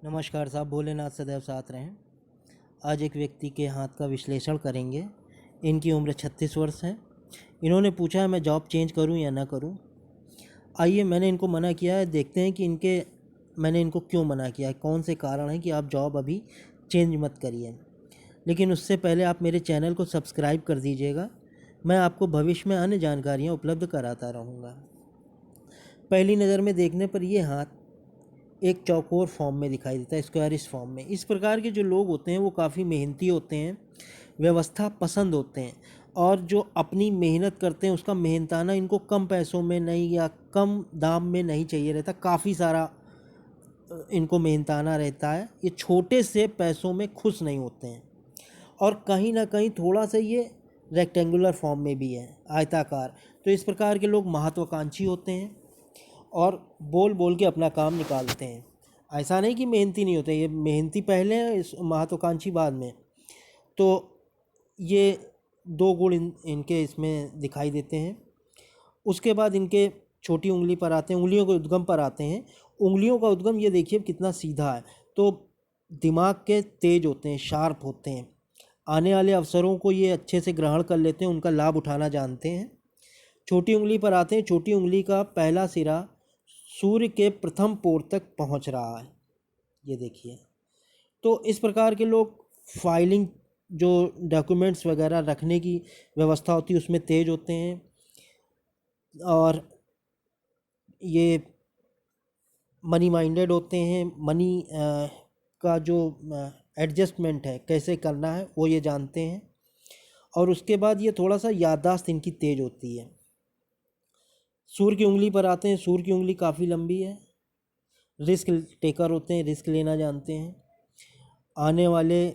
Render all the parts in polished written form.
नमस्कार साहब, भोलेनाथ सदैव साथ रहें। आज एक व्यक्ति के हाथ का विश्लेषण करेंगे। इनकी उम्र 36 वर्ष है। इन्होंने पूछा है मैं जॉब चेंज करूं या ना करूं। आइए, मैंने इनको मना किया है, देखते हैं कि मैंने इनको क्यों मना किया है, कौन से कारण हैं कि आप जॉब अभी चेंज मत करिए। लेकिन उससे पहले आप मेरे चैनल को सब्सक्राइब कर दीजिएगा। मैं आपको भविष्य में अन्य जानकारियाँ उपलब्ध कराता रहूँगा। पहली नज़र में देखने पर ये हाथ एक चौकोर फॉर्म में दिखाई देता है, स्क्वायरिश फॉर्म में। इस प्रकार के जो लोग होते हैं वो काफ़ी मेहनती होते हैं, व्यवस्था पसंद होते हैं, और जो अपनी मेहनत करते हैं उसका मेहनताना इनको कम पैसों में नहीं या कम दाम में नहीं चाहिए रहता, काफ़ी सारा इनको मेहनताना रहता है। ये छोटे से पैसों में खुश नहीं होते हैं, और कहीं ना कहीं थोड़ा सा ये रेक्टेंगुलर फॉर्म में भी है, आयताकार। तो इस प्रकार के लोग महत्वाकांक्षी होते हैं और बोल बोल के अपना काम निकालते हैं। ऐसा नहीं कि मेहनती नहीं होते, ये मेहनती पहले है, इस महत्वाकांक्षी बाद में। तो ये दो गुण इनके इसमें दिखाई देते हैं। उसके बाद इनके छोटी उंगली पर आते हैं, उंगलियों के उद्गम पर आते हैं। उंगलियों का उद्गम ये देखिए कितना सीधा है। तो दिमाग के तेज होते हैं, शार्प होते हैं, आने वाले अवसरों को ये अच्छे से ग्रहण कर लेते हैं, उनका लाभ उठाना जानते हैं। छोटी उंगली पर आते हैं। छोटी उंगली का पहला सिरा सूर्य के प्रथम पोर तक पहुंच रहा है, ये देखिए। तो इस प्रकार के लोग फाइलिंग, जो डॉक्यूमेंट्स वगैरह रखने की व्यवस्था होती है, उसमें तेज होते हैं। और ये मनी माइंडेड होते हैं। मनी का जो एडजस्टमेंट है, कैसे करना है, वो ये जानते हैं। और उसके बाद ये थोड़ा सा याददाश्त इनकी तेज होती है। सूर्य की उंगली पर आते हैं। सूर्य की उंगली काफ़ी लंबी है। रिस्क टेकर होते हैं, रिस्क लेना जानते हैं। आने वाले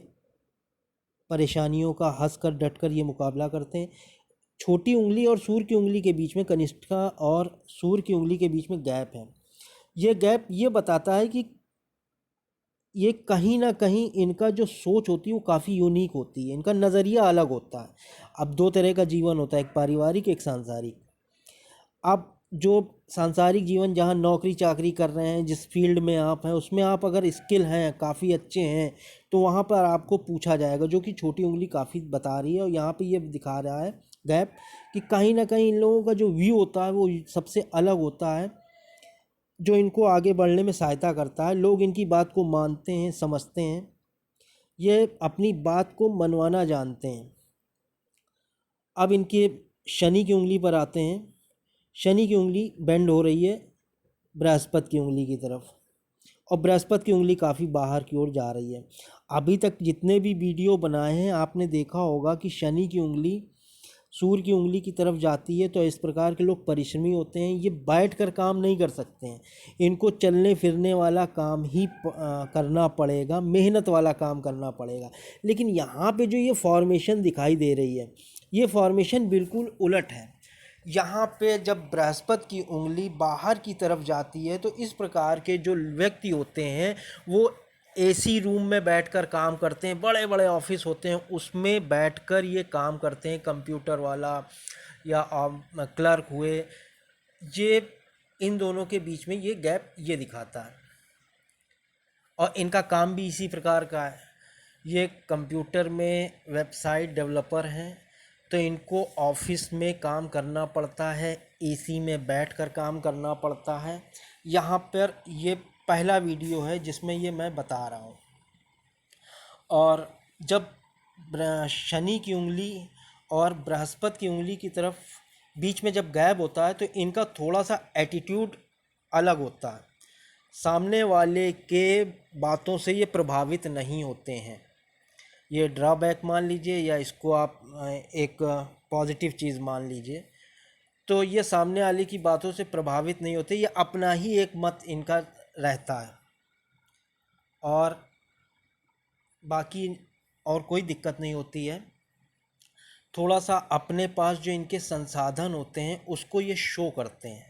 परेशानियों का हंसकर डटकर ये मुकाबला करते हैं। छोटी उंगली और सूर्य की उंगली के बीच में, कनिष्ठा और सूर्य की उंगली के बीच में गैप है। ये गैप ये बताता है कि ये कहीं ना कहीं इनका जो सोच होती है वो काफ़ी यूनिक होती है, इनका नज़रिया अलग होता है। अब दो तरह का जीवन होता है, एक पारिवारिक, एक सांसारिक। आप जो सांसारिक जीवन, जहाँ नौकरी चाकरी कर रहे हैं, जिस फील्ड में आप हैं, उसमें आप अगर स्किल हैं, काफ़ी अच्छे हैं, तो वहाँ पर आपको पूछा जाएगा, जो कि छोटी उंगली काफ़ी बता रही है। और यहाँ पे ये दिखा रहा है गैप कि कहीं ना कहीं इन लोगों का जो व्यू होता है वो सबसे अलग होता है, जो इनको आगे बढ़ने में सहायता करता है। लोग इनकी बात को मानते हैं, समझते हैं, ये अपनी बात को मनवाना जानते हैं। अब इनके शनि की उंगली पर आते हैं। शनि की उंगली बेंड हो रही है बृहस्पति की उंगली की तरफ, और बृहस्पति की उंगली काफ़ी बाहर की ओर जा रही है। अभी तक जितने भी वीडियो बनाए हैं, आपने देखा होगा कि शनि की उंगली सूर्य की उंगली की तरफ जाती है। तो इस प्रकार के लोग परिश्रमी होते हैं। ये बैठ कर काम नहीं कर सकते हैं, इनको चलने फिरने वाला काम ही करना पड़ेगा, मेहनत वाला काम करना पड़ेगा। लेकिन यहाँ पे जो ये फॉर्मेशन दिखाई दे रही है, ये फॉर्मेशन बिल्कुल उलट है। यहाँ पे जब बृहस्पति की उंगली बाहर की तरफ जाती है, तो इस प्रकार के जो व्यक्ति होते हैं वो एसी रूम में बैठकर काम करते हैं। बड़े बड़े ऑफिस होते हैं, उसमें बैठकर ये काम करते हैं, कंप्यूटर वाला या क्लर्क हुए। ये इन दोनों के बीच में ये गैप ये दिखाता है, और इनका काम भी इसी प्रकार का है। ये कंप्यूटर में वेबसाइट डेवलपर हैं, तो इनको ऑफिस में काम करना पड़ता है, एसी में बैठकर काम करना पड़ता है। यहाँ पर ये पहला वीडियो है जिसमें ये मैं बता रहा हूँ। और जब शनि की उंगली और बृहस्पति की उंगली की तरफ बीच में जब गैप होता है, तो इनका थोड़ा सा एटीट्यूड अलग होता है। सामने वाले के बातों से ये प्रभावित नहीं होते हैं। ये ड्रॉबैक मान लीजिए, या इसको आप एक पॉजिटिव चीज़ मान लीजिए। तो ये सामने वाले की बातों से प्रभावित नहीं होते, ये अपना ही एक मत इनका रहता है, और बाकी और कोई दिक्कत नहीं होती है। थोड़ा सा अपने पास जो इनके संसाधन होते हैं उसको ये शो करते हैं।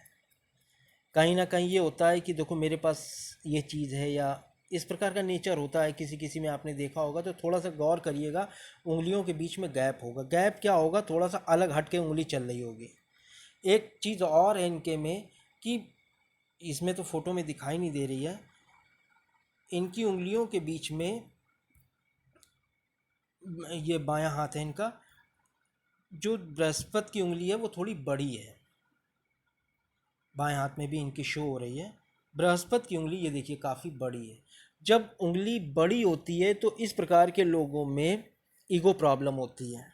कहीं ना कहीं ये होता है कि देखो मेरे पास ये चीज़ है, या इस प्रकार का नेचर होता है किसी किसी में, आपने देखा होगा। तो थोड़ा सा गौर करिएगा, उंगलियों के बीच में गैप होगा। गैप क्या होगा, थोड़ा सा अलग हट के उंगली चल रही होगी। एक चीज़ और है इनके में कि इसमें तो फ़ोटो में दिखाई नहीं दे रही है, इनकी उंगलियों के बीच में, ये बायां हाथ है इनका, जो बृहस्पति की उंगली है वो थोड़ी बड़ी है, बाएं हाथ में भी इनकी शो हो रही है। बृहस्पति की उंगली ये देखिए काफ़ी बड़ी है। जब उंगली बड़ी होती है तो इस प्रकार के लोगों में ईगो प्रॉब्लम होती है,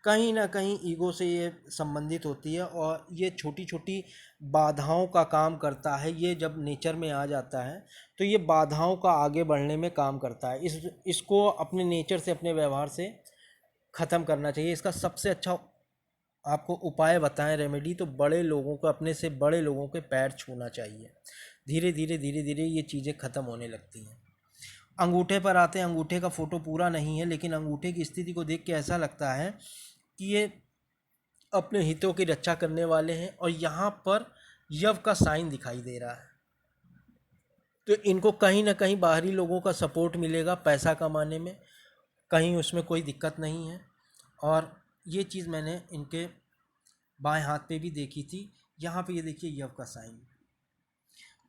कहीं ना कहीं ईगो से ये संबंधित होती है, और ये छोटी छोटी बाधाओं का काम करता है। ये जब नेचर में आ जाता है तो ये बाधाओं का आगे बढ़ने में काम करता है। इसको अपने नेचर से, अपने व्यवहार से ख़त्म करना चाहिए। इसका सबसे अच्छा आपको उपाय बताएं, रेमेडी, तो बड़े लोगों को, अपने से बड़े लोगों के पैर छूना चाहिए। धीरे धीरे धीरे धीरे ये चीज़ें ख़त्म होने लगती हैं। अंगूठे पर आते हैं। अंगूठे का फ़ोटो पूरा नहीं है, लेकिन अंगूठे की स्थिति को देख के ऐसा लगता है कि ये अपने हितों की रक्षा करने वाले हैं, और यहाँ पर यव का साइन दिखाई दे रहा है। तो इनको कहीं ना कहीं बाहरी लोगों का सपोर्ट मिलेगा पैसा कमाने में, कहीं उसमें कोई दिक्कत नहीं है। और ये चीज़ मैंने इनके बाएं हाथ पे भी देखी थी। यहाँ पे ये देखिए यव का साइन,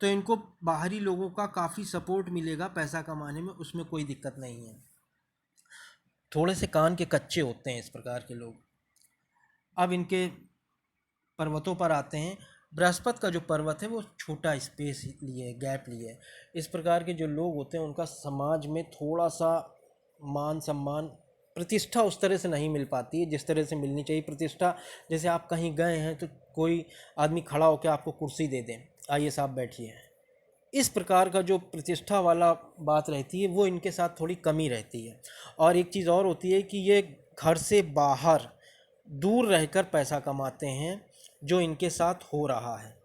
तो इनको बाहरी लोगों का काफ़ी सपोर्ट मिलेगा पैसा कमाने में, उसमें कोई दिक्कत नहीं है। थोड़े से कान के कच्चे होते हैं इस प्रकार के लोग। अब इनके पर्वतों पर आते हैं। बृहस्पति का जो पर्वत है वो छोटा स्पेस लिए, गैप लिए। इस प्रकार के जो लोग होते हैं उनका समाज में थोड़ा सा मान सम्मान, प्रतिष्ठा उस तरह से नहीं मिल पाती है जिस तरह से मिलनी चाहिए प्रतिष्ठा। जैसे आप कहीं गए हैं तो कोई आदमी खड़ा होकर आपको कुर्सी दे दें, आइए साहब बैठिए, इस प्रकार का जो प्रतिष्ठा वाला बात रहती है वो इनके साथ थोड़ी कमी रहती है। और एक चीज़ और होती है कि ये घर से बाहर दूर रहकर पैसा कमाते हैं, जो इनके साथ हो रहा है।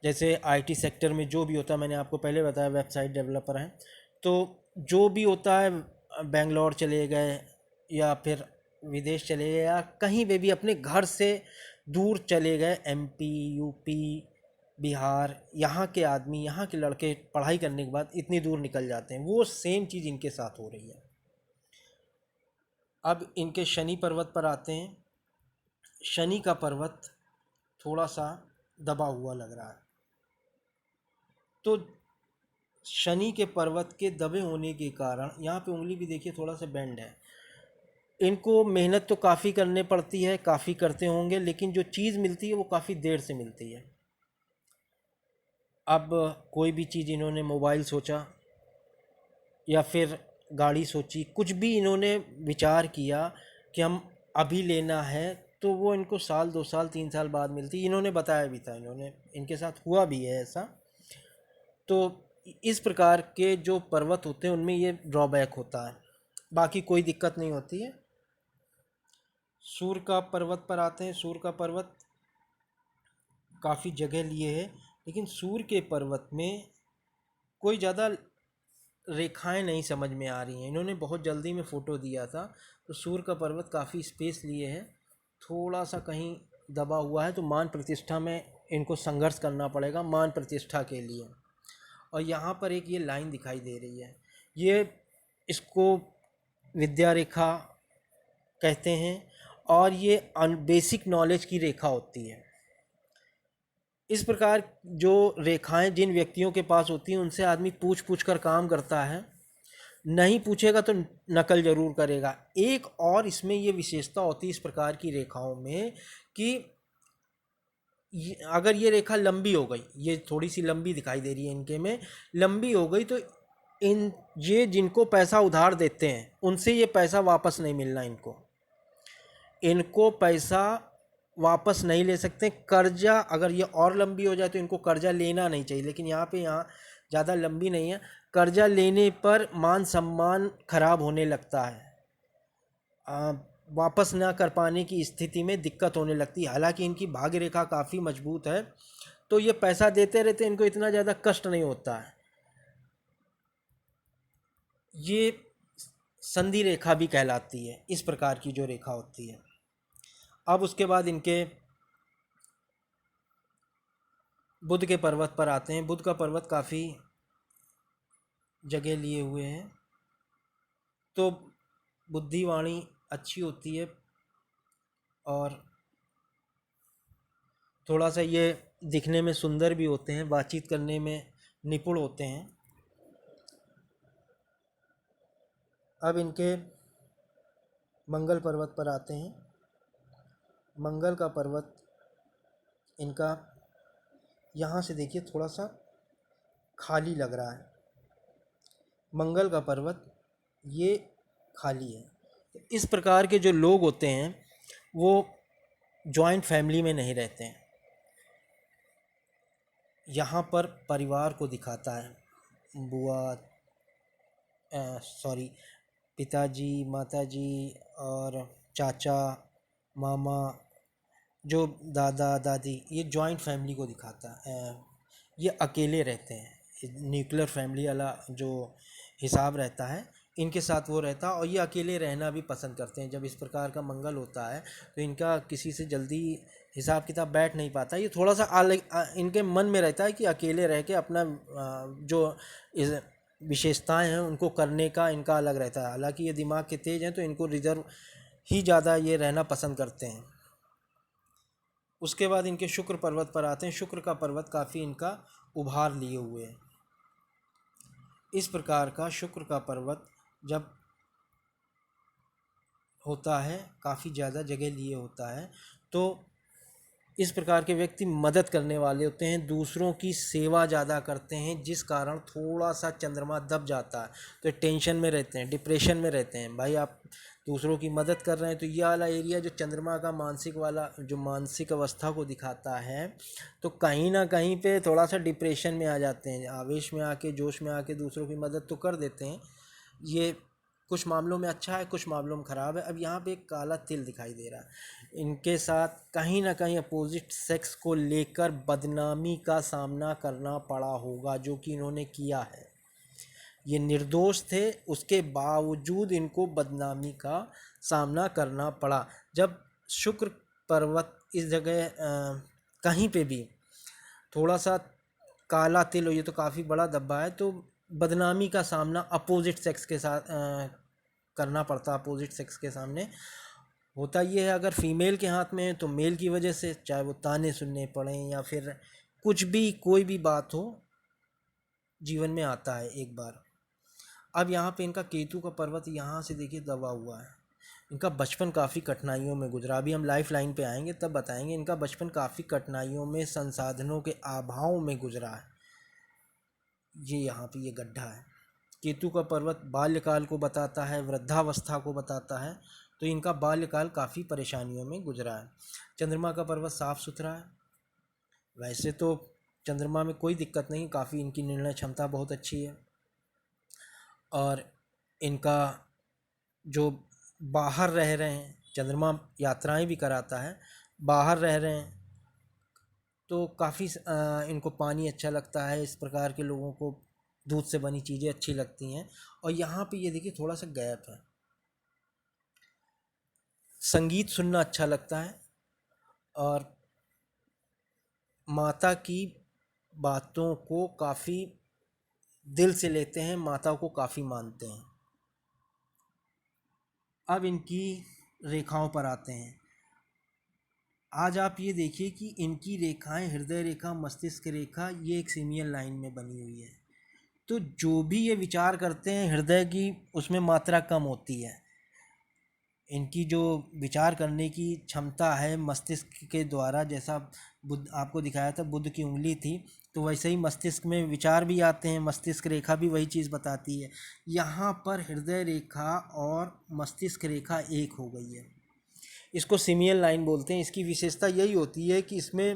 जैसे आईटी सेक्टर में जो भी होता है, मैंने आपको पहले बताया वेबसाइट डेवलपर हैं, तो जो भी होता है बेंगलोर चले गए या फिर विदेश चले गए या कहीं पे भी अपने घर से दूर चले गए, एमपी, यूपी, बिहार, यहाँ के आदमी, यहाँ के लड़के पढ़ाई करने के बाद इतनी दूर निकल जाते हैं। वो सेम चीज़ इनके साथ हो रही है। अब इनके शनि पर्वत पर आते हैं। शनि का पर्वत थोड़ा सा दबा हुआ लग रहा है, तो शनि के पर्वत के दबे होने के कारण यहाँ पे उंगली भी देखिए थोड़ा सा बेंड है। इनको मेहनत तो काफ़ी करने पड़ती है, काफ़ी करते होंगे, लेकिन जो चीज़ मिलती है वो काफ़ी देर से मिलती है। अब कोई भी चीज़ इन्होंने, मोबाइल सोचा या फिर गाड़ी सोची, कुछ भी इन्होंने विचार किया कि हम अभी लेना है, तो वो इनको साल, 2 साल, 3 साल बाद मिलती। इन्होंने बताया भी था, इन्होंने, इनके साथ हुआ भी है ऐसा। तो इस प्रकार के जो पर्वत होते हैं उनमें ये ड्रॉबैक होता है, बाकी कोई दिक्कत नहीं होती है। सूर्य का पर्वत पर आते हैं। सूर्य का पर्वत काफ़ी जगह लिए है, लेकिन सूर्य के पर्वत में कोई ज़्यादा रेखाएं नहीं समझ में आ रही हैं। इन्होंने बहुत जल्दी में फ़ोटो दिया था, तो सूर्य का पर्वत काफ़ी स्पेस लिए है, थोड़ा सा कहीं दबा हुआ है, तो मान प्रतिष्ठा में इनको संघर्ष करना पड़ेगा, मान प्रतिष्ठा के लिए। और यहाँ पर एक ये लाइन दिखाई दे रही है, ये, इसको विद्या रेखा कहते हैं, और ये बेसिक नॉलेज की रेखा होती है। इस प्रकार जो रेखाएं जिन व्यक्तियों के पास होती हैं उनसे आदमी पूछ पूछ कर काम करता है, नहीं पूछेगा तो नकल जरूर करेगा। एक और इसमें ये विशेषता होती है इस प्रकार की रेखाओं में कि अगर ये रेखा लंबी हो गई, ये थोड़ी सी लंबी दिखाई दे रही है इनके में, लंबी हो गई, तो ये जिनको पैसा उधार देते हैं उनसे ये पैसा वापस नहीं मिलना। इनको पैसा वापस नहीं ले सकते। कर्जा अगर ये और लंबी हो जाए तो इनको कर्जा लेना नहीं चाहिए, लेकिन यहाँ ज़्यादा लंबी नहीं है। कर्जा लेने पर मान सम्मान खराब होने लगता है, वापस ना कर पाने की स्थिति में दिक्कत होने लगती है। हालांकि इनकी भाग्य रेखा काफ़ी मजबूत है, तो ये पैसा देते रहते, इनको इतना ज़्यादा कष्ट नहीं होता है। ये संधि रेखा भी कहलाती है, इस प्रकार की जो रेखा होती है। अब उसके बाद इनके बुध के पर्वत पर आते हैं। बुध का पर्वत काफ़ी जगह लिए हुए हैं, तो बुद्धिवाणी अच्छी होती है, और थोड़ा सा ये दिखने में सुंदर भी होते हैं, बातचीत करने में निपुण होते हैं। अब इनके मंगल पर्वत पर आते हैं। मंगल का पर्वत इनका यहाँ से देखिए थोड़ा सा खाली लग रहा है। मंगल का पर्वत ये खाली है। इस प्रकार के जो लोग होते हैं वो जॉइंट फैमिली में नहीं रहते हैं। यहाँ पर परिवार को दिखाता है, बुआ पिताजी, माताजी और चाचा, मामा, जो दादा दादी, ये जॉइंट फैमिली को दिखाता है। ये अकेले रहते हैं। न्यूक्लियर फैमिली वाला जो हिसाब रहता है इनके साथ वो रहता है, और ये अकेले रहना भी पसंद करते हैं। जब इस प्रकार का मंगल होता है तो इनका किसी से जल्दी हिसाब किताब बैठ नहीं पाता। ये थोड़ा सा अलग इनके मन में रहता है कि अकेले रह के अपना जो इस विशेषताएं हैं उनको करने का इनका अलग रहता है। हालांकि ये दिमाग के तेज हैं तो इनको रिजर्व ही ज़्यादा ये रहना पसंद करते हैं। उसके बाद इनके शुक्र पर्वत पर आते हैं। शुक्र का पर्वत काफ़ी इनका उभार लिए हुए है। इस प्रकार का शुक्र का पर्वत जब होता है, काफ़ी ज़्यादा जगह लिए होता है, तो इस प्रकार के व्यक्ति मदद करने वाले होते हैं, दूसरों की सेवा ज़्यादा करते हैं, जिस कारण थोड़ा सा चंद्रमा दब जाता है तो टेंशन में रहते हैं, डिप्रेशन में रहते हैं। भाई आप दूसरों की मदद कर रहे हैं तो ये वाला एरिया जो चंद्रमा का मानसिक वाला जो मानसिक अवस्था को दिखाता है, तो कहीं ना कहीं पे थोड़ा सा डिप्रेशन में आ जाते हैं। आवेश में आके, जोश में आके दूसरों की मदद तो कर देते हैं। ये कुछ मामलों में अच्छा है, कुछ मामलों में ख़राब है। अब यहाँ पे एक काला तिल दिखाई दे रहा है। इनके साथ कहीं ना कहीं अपोजिट सेक्स को लेकर बदनामी का सामना करना पड़ा होगा, जो कि इन्होंने किया है। ये निर्दोष थे, उसके बावजूद इनको बदनामी का सामना करना पड़ा। जब शुक्र पर्वत इस जगह कहीं पे भी थोड़ा सा काला तिल हो, ये तो काफ़ी बड़ा धब्बा है, तो बदनामी का सामना अपोजिट सेक्स के साथ करना पड़ता। अपोजिट सेक्स के सामने होता ये है, अगर फीमेल के हाथ में है तो मेल की वजह से, चाहे वो ताने सुनने पड़ें या फिर कुछ भी, कोई भी बात हो, जीवन में आता है एक बार। अब यहाँ पे इनका केतु का पर्वत यहाँ से देखिए दबा हुआ है। इनका बचपन काफ़ी कठिनाइयों में गुजरा। अभी हम लाइफ लाइन पे आएंगे तब बताएंगे। इनका बचपन काफ़ी कठिनाइयों में, संसाधनों के अभाव में गुजरा है। ये यहाँ पे ये गड्ढा है। केतु का पर्वत बाल्यकाल को बताता है, वृद्धावस्था को बताता है, तो इनका बाल्यकाल काफ़ी परेशानियों में गुजरा है। चंद्रमा का पर्वत साफ सुथरा है। वैसे तो चंद्रमा में कोई दिक्कत नहीं, काफ़ी इनकी निर्णय क्षमता बहुत अच्छी है। और इनका जो बाहर रह रहे हैं, चंद्रमा यात्राएं भी कराता है, बाहर रह रहे हैं तो काफ़ी इनको पानी अच्छा लगता है। इस प्रकार के लोगों को दूध से बनी चीज़ें अच्छी लगती हैं। और यहाँ पे ये देखिए थोड़ा सा गैप है। संगीत सुनना अच्छा लगता है और माता की बातों को काफ़ी दिल से लेते हैं, माता को काफ़ी मानते हैं। अब इनकी रेखाओं पर आते हैं। आज आप ये देखिए कि इनकी रेखाएं, हृदय रेखा, मस्तिष्क रेखा, ये एक सीमियल लाइन में बनी हुई है। तो जो भी ये विचार करते हैं हृदय की, उसमें मात्रा कम होती है। इनकी जो विचार करने की क्षमता है मस्तिष्क के द्वारा, जैसा बुद्ध आपको दिखाया था, बुद्ध की उंगली थी, तो वैसे ही मस्तिष्क में विचार भी आते हैं। मस्तिष्क रेखा भी वही चीज़ बताती है। यहाँ पर हृदय रेखा और मस्तिष्क रेखा एक हो गई है। इसको सीमियल लाइन बोलते हैं। इसकी विशेषता यही होती है कि इसमें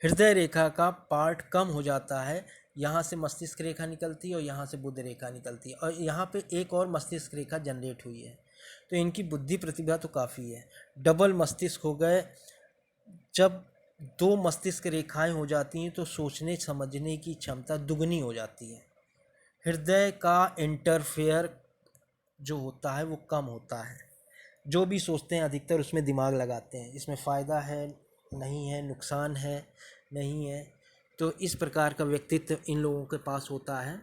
हृदय रेखा का पार्ट कम हो जाता है। यहाँ से मस्तिष्क रेखा निकलती है और यहाँ से बुध रेखा निकलती है, और यहाँ पे एक और मस्तिष्क रेखा जनरेट हुई है। तो इनकी बुद्धि प्रतिभा तो काफ़ी है। डबल मस्तिष्क हो गए। जब दो मस्तिष्क रेखाएं हो जाती हैं तो सोचने समझने की क्षमता दुगनी हो जाती है। हृदय का इंटरफेयर जो होता है वो कम होता है। जो भी सोचते हैं अधिकतर उसमें दिमाग लगाते हैं, इसमें फ़ायदा है नहीं है, नुकसान है नहीं है। तो इस प्रकार का व्यक्तित्व इन लोगों के पास होता है।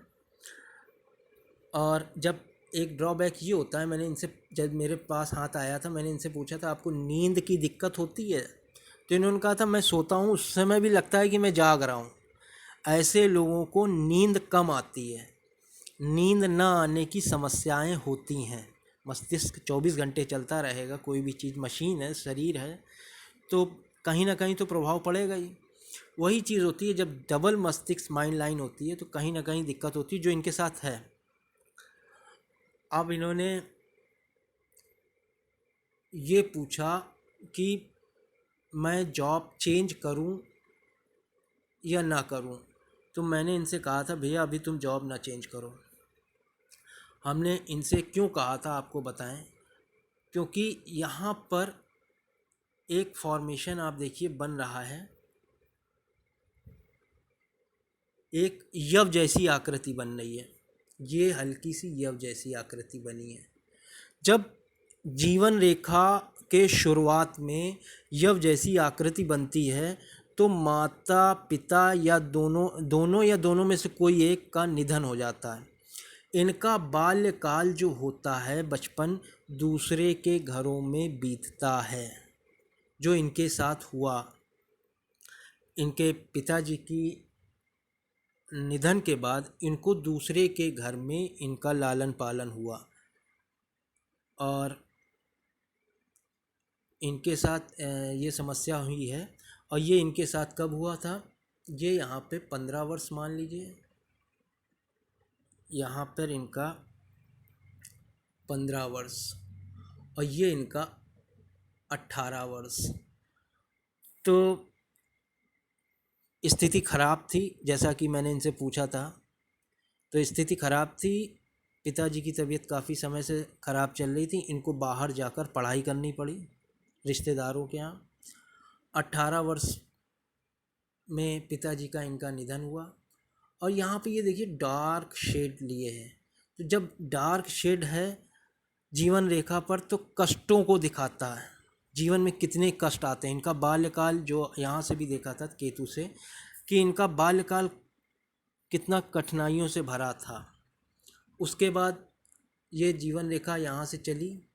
और जब एक ड्रॉबैक ये होता है, मैंने इनसे, जब मेरे पास हाथ आया था, मैंने इनसे पूछा था आपको नींद की दिक्कत होती है, तो इन्होंने कहा था मैं सोता हूँ उस समय भी लगता है कि मैं जाग रहा हूँ। ऐसे लोगों को नींद कम आती है। नींद न आने की समस्याएं होती हैं। मस्तिष्क 24 घंटे चलता रहेगा, कोई भी चीज़ मशीन है, शरीर है, तो कहीं ना कहीं तो प्रभाव पड़ेगा ही। वही चीज़ होती है जब डबल मस्तिष्क माइंड लाइन होती है तो कहीं ना कहीं दिक्कत होती है, जो इनके साथ है। अब इन्होंने ये पूछा कि मैं जॉब चेंज करूं या ना करूं, तो मैंने इनसे कहा था भैया अभी तुम जॉब ना चेंज करो। हमने इनसे क्यों कहा था आपको बताएं, क्योंकि यहाँ पर एक फॉर्मेशन आप देखिए बन रहा है, एक यव जैसी आकृति बन रही है। ये हल्की सी यव जैसी आकृति बनी है। जब जीवन रेखा के शुरुआत में यव जैसी आकृति बनती है तो माता पिता या दोनों में से कोई एक का निधन हो जाता है। इनका बाल्यकाल जो होता है, बचपन दूसरे के घरों में बीतता है, जो इनके साथ हुआ। इनके पिताजी की निधन के बाद इनको दूसरे के घर में इनका लालन पालन हुआ और इनके साथ ये समस्या हुई है। और ये इनके साथ कब हुआ था, ये यहाँ पे 15 वर्ष मान लीजिए, यहाँ पर इनका 15 वर्ष और ये इनका 18 वर्ष। तो स्थिति खराब थी, जैसा कि मैंने इनसे पूछा था, तो स्थिति खराब थी। पिताजी की तबीयत काफ़ी समय से ख़राब चल रही थी, इनको बाहर जाकर पढ़ाई करनी पड़ी रिश्तेदारों के यहाँ। 18 वर्ष में पिताजी का इनका निधन हुआ। और यहाँ पे ये देखिए डार्क शेड लिए हैं, तो जब डार्क शेड है जीवन रेखा पर तो कष्टों को दिखाता है, जीवन में कितने कष्ट आते हैं। इनका बाल्यकाल जो यहाँ से भी देखा था केतु से कि इनका बाल्यकाल कितना कठिनाइयों से भरा था। उसके बाद ये जीवन रेखा यहाँ से चली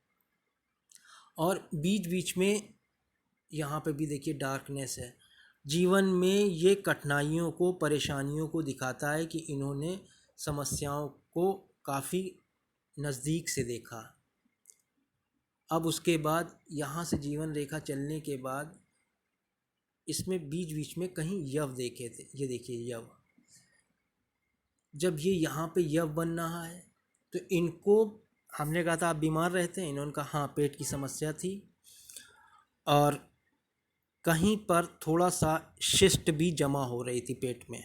और बीच बीच में यहाँ पे भी देखिए डार्कनेस है। जीवन में ये कठिनाइयों को, परेशानियों को दिखाता है कि इन्होंने समस्याओं को काफ़ी नज़दीक से देखा। अब उसके बाद यहाँ से जीवन रेखा चलने के बाद इसमें बीच बीच में कहीं यव देखे थे, ये देखिए यव। जब ये यहाँ पे यव बन रहा है तो इनको हमने कहा था आप बीमार रहते हैं, इन्होंने कहा हाँ पेट की समस्या थी और कहीं पर थोड़ा सा शिस्ट भी जमा हो रही थी पेट में।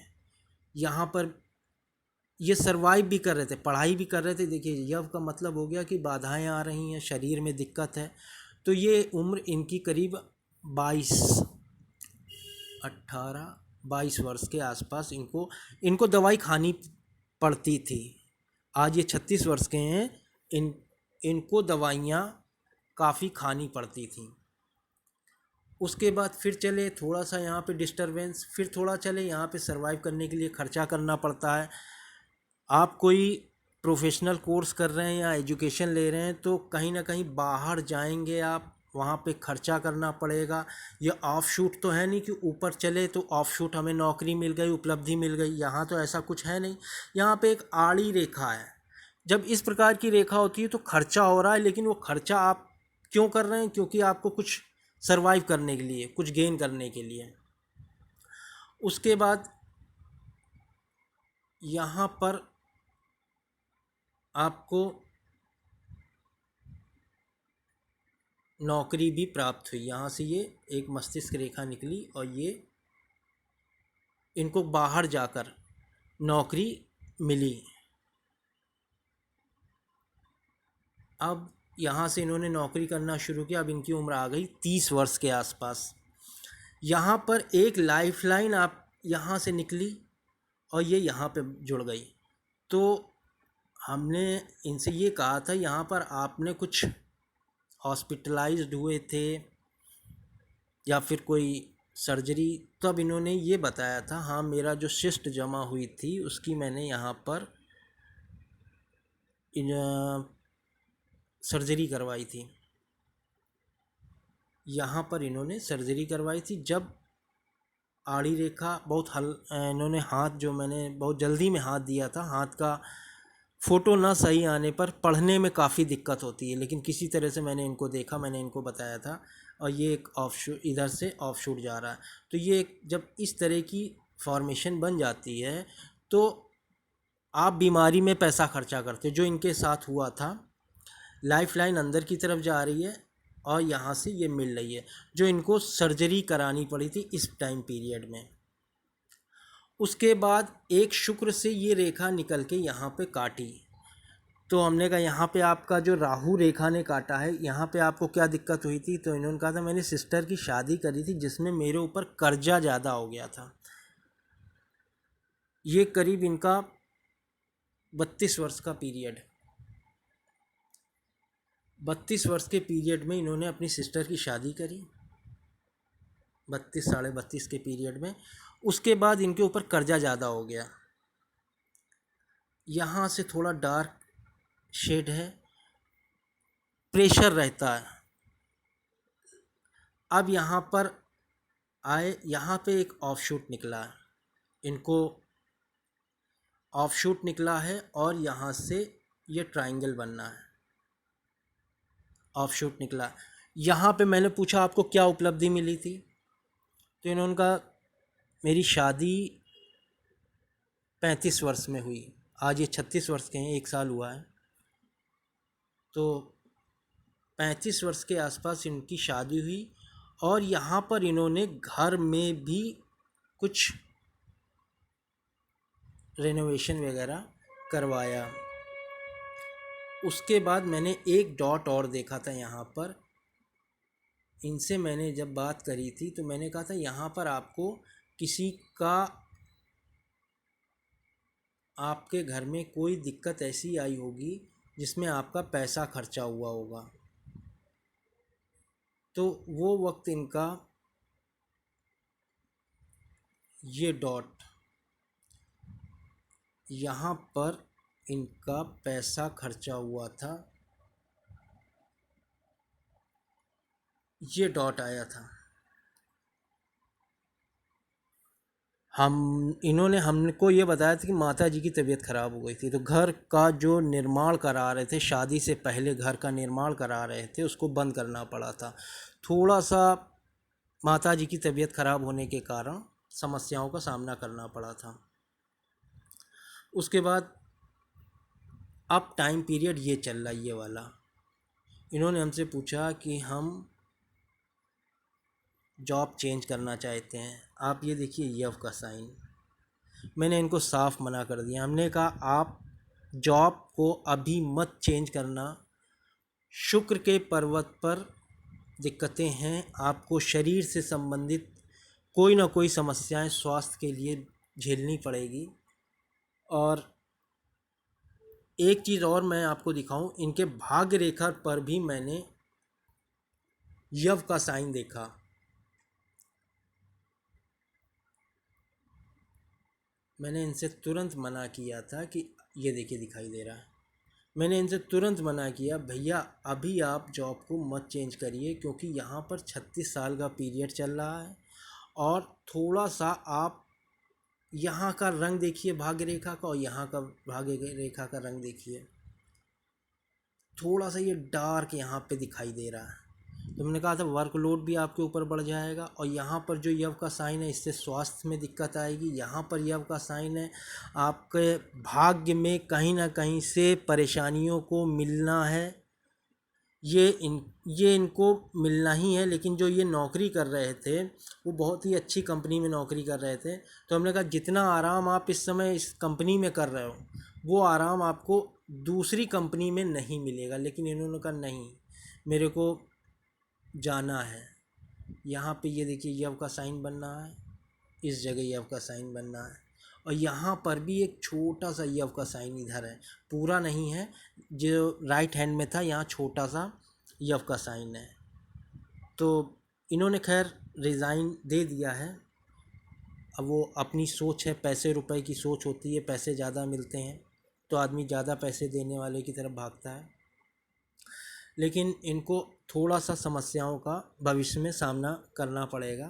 यहाँ पर ये सरवाइव भी कर रहे थे, पढ़ाई भी कर रहे थे। देखिए यव का मतलब हो गया कि बाधाएं आ रही हैं, शरीर में दिक्कत है। तो ये उम्र इनकी करीब 22 वर्ष के आसपास इनको दवाई खानी पड़ती थी। आज ये 36 वर्ष के हैं, इनको दवाइयाँ काफ़ी खानी पड़ती थी। उसके बाद फिर चले थोड़ा सा यहाँ पे डिस्टरबेंस, फिर थोड़ा चले यहाँ पे सरवाइव करने के लिए खर्चा करना पड़ता है। आप कोई प्रोफेशनल कोर्स कर रहे हैं या एजुकेशन ले रहे हैं तो कहीं ना कहीं बाहर जाएंगे आप, वहाँ पे खर्चा करना पड़ेगा। ये ऑफ शूट तो है नहीं कि ऊपर चले तो ऑफ शूट हमें नौकरी मिल गई, उपलब्धि मिल गई। यहाँ तो ऐसा कुछ है नहीं, यहाँ पे एक आड़ी रेखा है। जब इस प्रकार की रेखा होती है तो खर्चा हो रहा है, लेकिन वो खर्चा आप क्यों कर रहे हैं, क्योंकि आपको कुछ सरवाइव करने के लिए, कुछ गेन करने के लिए। उसके बाद यहाँ पर आपको नौकरी भी प्राप्त हुई। यहाँ से ये एक मस्तिष्क रेखा निकली और ये इनको बाहर जाकर नौकरी मिली। अब यहाँ से इन्होंने नौकरी करना शुरू किया। अब इनकी उम्र आ गई 30 वर्ष के आसपास। यहाँ पर एक लाइफलाइन आप यहाँ से निकली और ये यहाँ पे जुड़ गई। तो हमने इनसे ये कहा था यहाँ पर आपने कुछ हॉस्पिटलाइज्ड हुए थे या फिर कोई सर्जरी, तब इन्होंने ये बताया था हाँ मेरा जो शिस्ट जमा हुई थी उसकी मैंने यहाँ पर सर्जरी करवाई थी। यहाँ पर इन्होंने सर्जरी करवाई थी। जब आड़ी रेखा बहुत इन्होंने हाथ जो मैंने बहुत जल्दी में हाथ दिया था, हाथ का फ़ोटो ना सही आने पर पढ़ने में काफ़ी दिक्कत होती है, लेकिन किसी तरह से मैंने इनको देखा, मैंने इनको बताया था, और ये एक ऑफशूट इधर से ऑफशूट जा रहा है। तो ये जब इस तरह की फॉर्मेशन बन जाती है तो आप बीमारी में पैसा खर्चा करते हो। जो इनके साथ हुआ था, लाइफ लाइन अंदर की तरफ जा रही है और यहाँ से ये मिल रही है, जो इनको सर्जरी करानी पड़ी थी इस टाइम पीरियड में। उसके बाद एक शुक्र से ये रेखा निकल के यहाँ पे काटी, तो हमने कहा यहाँ पे आपका जो राहु रेखा ने काटा है, यहाँ पे आपको क्या दिक्कत हुई थी? तो इन्होंने कहा था मैंने सिस्टर की शादी करी थी जिसमें मेरे ऊपर कर्जा ज़्यादा हो गया था। ये करीब इनका 32 वर्ष का पीरियड, 32 वर्ष के पीरियड में इन्होंने अपनी सिस्टर की शादी करी, 32 साढ़े 32 के पीरियड में। उसके बाद इनके ऊपर कर्जा ज़्यादा हो गया। यहाँ से थोड़ा डार्क शेड है, प्रेशर रहता है। अब यहाँ पर आए, यहाँ पे एक ऑफशूट निकला है, इनको ऑफशूट निकला है और यहाँ से ये ट्रायंगल बनना है, ऑफशूट निकला। यहाँ पे मैंने पूछा आपको क्या उपलब्धि मिली थी? तो इन्होंने कहा मेरी शादी 35 वर्ष में हुई, आज ये 36 वर्ष के हैं, 1 साल हुआ है। तो 35 वर्ष के आसपास इनकी शादी हुई और यहाँ पर इन्होंने घर में भी कुछ रेनोवेशन वगैरह करवाया। उसके बाद मैंने एक डॉट और देखा था यहाँ पर। इनसे मैंने जब बात करी थी तो मैंने कहा था यहाँ पर आपको किसी का, आपके घर में कोई दिक्कत ऐसी आई होगी जिसमें आपका पैसा खर्चा हुआ होगा। तो वो वक्त इनका ये डॉट, यहाँ पर इनका पैसा खर्चा हुआ था, ये डॉट आया था। इन्होंने हमको ये बताया था कि माता जी की तबीयत ख़राब हो गई थी, तो घर का जो निर्माण करा रहे थे, शादी से पहले घर का निर्माण करा रहे थे, उसको बंद करना पड़ा था। थोड़ा सा माता जी की तबीयत ख़राब होने के कारण समस्याओं का सामना करना पड़ा था। उसके बाद अब टाइम पीरियड ये चल रहा है, ये वाला। इन्होंने हमसे पूछा कि हम जॉब चेंज करना चाहते हैं। आप ये देखिए यव का साइन, मैंने इनको साफ मना कर दिया। हमने कहा आप जॉब को अभी मत चेंज करना, शुक्र के पर्वत पर दिक्कतें हैं, आपको शरीर से संबंधित कोई ना कोई समस्याएं स्वास्थ्य के लिए झेलनी पड़ेगी। और एक चीज़ और मैं आपको दिखाऊं, इनके भाग्य रेखा पर भी मैंने यव का साइन देखा। मैंने इनसे तुरंत मना किया था कि ये देखिए दिखाई दे रहा है, मैंने इनसे तुरंत मना किया भैया अभी आप जॉब को मत चेंज करिए, क्योंकि यहाँ पर 36 साल का पीरियड चल रहा है। और थोड़ा सा आप यहाँ का रंग देखिए भाग्य रेखा का, और यहाँ का भाग्य रेखा का रंग देखिए, थोड़ा सा ये डार्क यहाँ पे दिखाई दे रहा है। तो मैंने कहा था वर्कलोड भी आपके ऊपर बढ़ जाएगा, और यहाँ पर जो यव का साइन है इससे स्वास्थ्य में दिक्कत आएगी। यहाँ पर यव का साइन है, आपके भाग्य में कहीं ना कहीं से परेशानियों को मिलना है, ये इनको मिलना ही है। लेकिन जो ये नौकरी कर रहे थे वो बहुत ही अच्छी कंपनी में नौकरी कर रहे थे, तो हमने कहा जितना आराम आप इस समय इस कंपनी में कर रहे हो वो आराम आपको दूसरी कंपनी में नहीं मिलेगा। लेकिन इन्होंने कहा नहीं, मेरे को जाना है। यहाँ पे ये देखिए यव का साइन बनना है, इस जगह यव का साइन बनना है, और यहाँ पर भी एक छोटा सा यव का साइन इधर है, पूरा नहीं है, जो राइट हैंड में था यहाँ छोटा सा यव का साइन है। तो इन्होंने खैर रिज़ाइन दे दिया है। अब वो अपनी सोच है, पैसे रुपए की सोच होती है, पैसे ज़्यादा मिलते हैं तो आदमी ज़्यादा पैसे देने वाले की तरफ भागता है। लेकिन इनको थोड़ा सा समस्याओं का भविष्य में सामना करना पड़ेगा।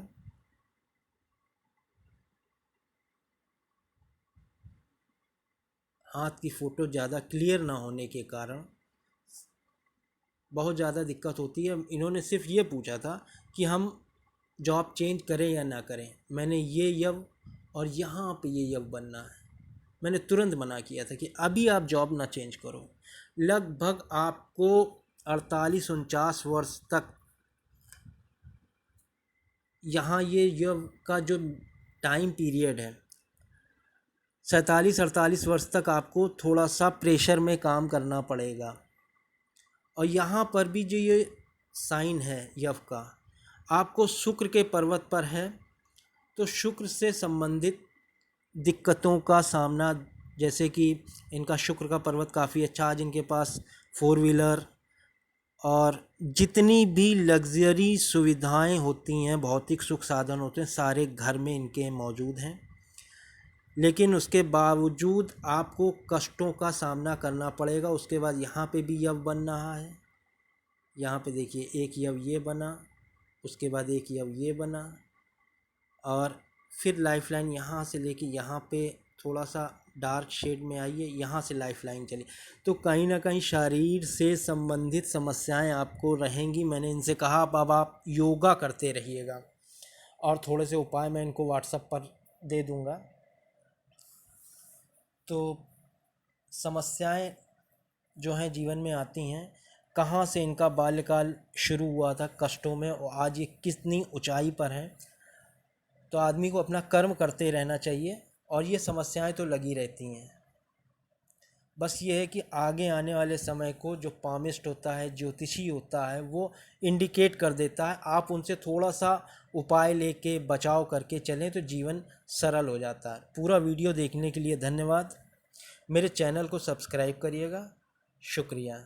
हाथ की फ़ोटो ज़्यादा क्लियर ना होने के कारण बहुत ज़्यादा दिक्कत होती है। इन्होंने सिर्फ ये पूछा था कि हम जॉब चेंज करें या ना करें। मैंने ये यव और यहाँ पे ये यव बनना है, मैंने तुरंत मना किया था कि अभी आप जॉब ना चेंज करो। लगभग आपको 48-49 वर्ष तक यहाँ ये यव का जो टाइम पीरियड है, 47-48 वर्ष तक आपको थोड़ा सा प्रेशर में काम करना पड़ेगा। और यहाँ पर भी जो ये साइन है यव का, आपको शुक्र के पर्वत पर है, तो शुक्र से संबंधित दिक्कतों का सामना, जैसे कि इनका शुक्र का पर्वत काफ़ी अच्छा, आज इनके पास 4 व्हीलर और जितनी भी लग्जरी सुविधाएं होती हैं, भौतिक सुख साधन होते हैं, सारे घर में इनके मौजूद हैं। लेकिन उसके बावजूद आपको कष्टों का सामना करना पड़ेगा। उसके बाद यहाँ पे भी यव बन रहा है, यहाँ पे देखिए एक यव ये बना, उसके बाद एक यव ये बना, और फिर लाइफ लाइन यहाँ से लेके यहाँ पे थोड़ा सा डार्क शेड में आई है, यहाँ से लाइफ लाइन चली। तो कहीं ना कहीं शरीर से संबंधित समस्याएं आपको रहेंगी। मैंने इनसे कहा अब आप योगा करते रहिएगा, और थोड़े से उपाय मैं इनको व्हाट्सएप पर दे दूँगा। तो समस्याएं जो हैं जीवन में आती हैं, कहाँ से इनका बाल्यकाल शुरू हुआ था कष्टों में, और आज ये कितनी ऊंचाई पर है। तो आदमी को अपना कर्म करते रहना चाहिए, और ये समस्याएं तो लगी रहती हैं। बस ये है कि आगे आने वाले समय को जो पामिस्ट होता है, ज्योतिषी होता है, वो इंडिकेट कर देता है। आप उनसे थोड़ा सा उपाय लेके बचाव करके चलें तो जीवन सरल हो जाता है। पूरा वीडियो देखने के लिए धन्यवाद। मेरे चैनल को सब्सक्राइब करिएगा। शुक्रिया।